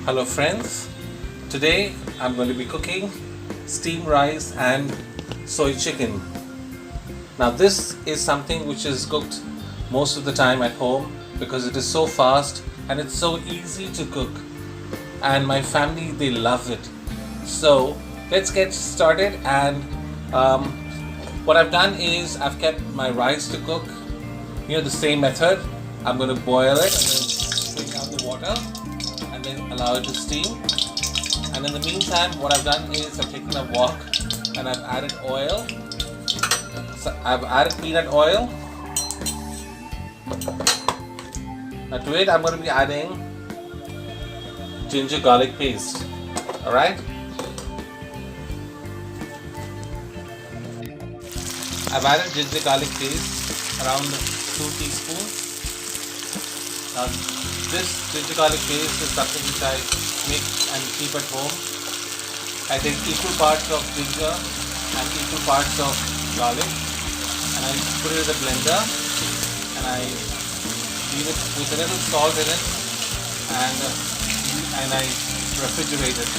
Hello friends, today I'm going to be cooking steamed rice and soy chicken. Now this is something which is cooked most of the time at home because it is so fast and it's so easy to cook, and my family, they love it. So let's get started. And what I've done is I've kept my rice to cook, the same method. I'm going to boil it and then bring out the water and then allow it to steam. And in the meantime, what I've done is I've taken a wok and I've added oil. So I've added peanut oil. Now to it, I'm going to be adding ginger garlic paste. Alright? I've added ginger garlic paste around 2 teaspoons. Now this ginger garlic paste is something which I make and keep at home. I take equal parts of ginger and equal parts of garlic and I put it in the blender and I leave it with a little salt in it and I refrigerate it.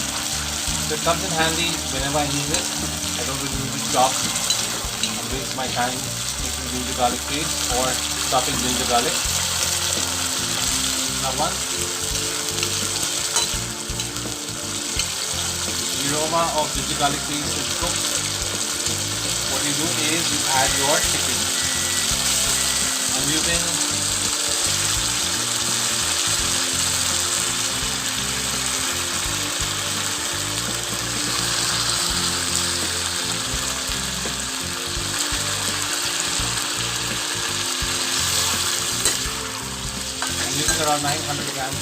So it comes in handy whenever I need it. I don't really need to chop and waste my time making ginger garlic paste or chopping ginger garlic. Now once the aroma of ginger garlic paste is cooked, what you do is you add your chicken. I'm using around 900 grams.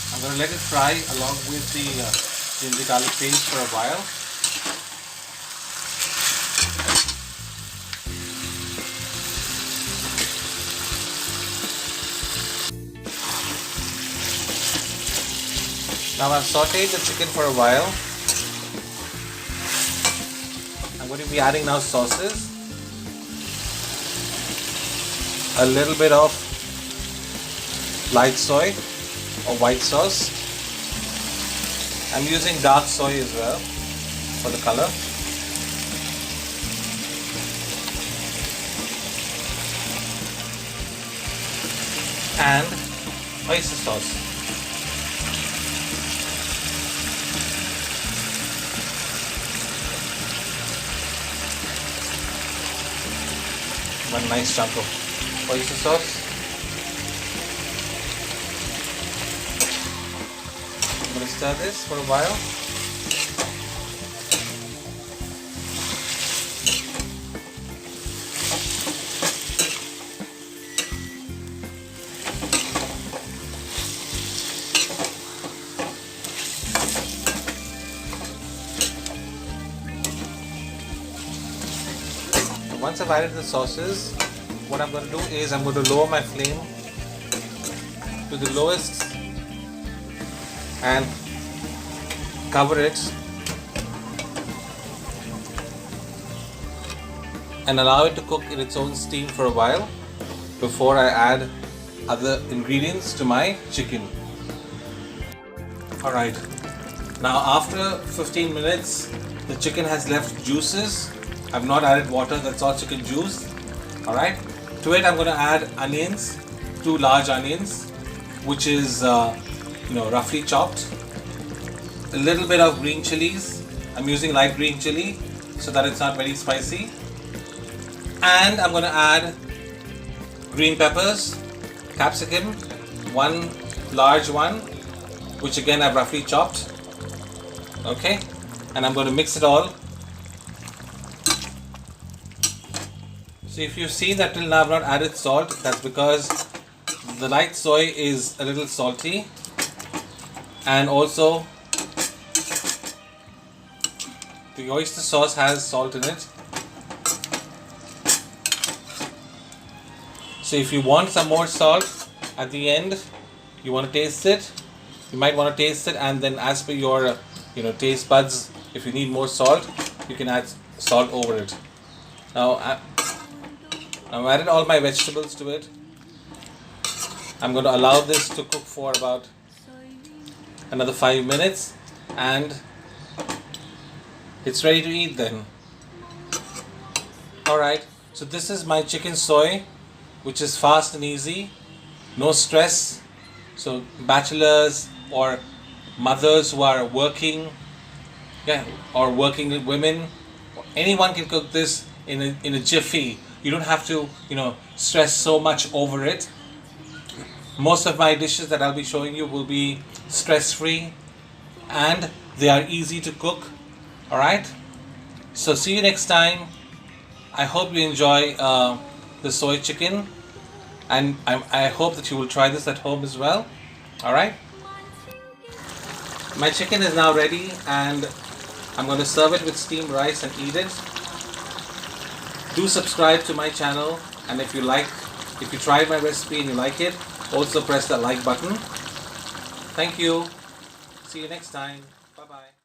I'm going to let it fry along with the ginger garlic paste for a while. Now I've sauteed the chicken for a while. I'm going to be adding now sauces. A little bit of light soy or white sauce. I'm using dark soy as well for the color. And oyster sauce. One nice chunk of oyster sauce. I'm going to stir this for a while. Once I've added the sauces, what I'm going to do is I'm going to lower my flame to the lowest and cover it and allow it to cook in its own steam for a while before I add other ingredients to my chicken. Alright, now after 15 minutes the chicken has left juices. I've not added water, that's all chicken juice. Alright, to it I'm going to add onions, 2 large onions, which is roughly chopped. A little bit of green chilies. I'm using light green chili so that it's not very spicy. And I'm going to add green peppers, capsicum, 1 large one, which again I've roughly chopped. Okay, and I'm going to mix it all. So if you see that till now I've not added salt, that's because the light soy is a little salty and also the oyster sauce has salt in it. So if you want some more salt at the end, you want to taste it, you might want to taste it, and then as per your taste buds, if you need more salt, you can add salt over it. Now I've added all my vegetables to it. I'm going to allow this to cook for about another 5 minutes and it's ready to eat then. Alright, so this is my chicken soy, which is fast and easy, no stress. So bachelors or mothers who are working, or working women, anyone can cook this in a jiffy. You don't have to, stress so much over it. Most of my dishes that I'll be showing you will be stress-free and they are easy to cook. Alright, so see you next time. I hope you enjoy the soy chicken, and I hope that you will try this at home as well. Alright, my chicken is now ready and I'm going to serve it with steamed rice and eat it. Do subscribe to my channel, and if you tried my recipe and you like it, also press the like button. Thank you. See you next time. Bye bye.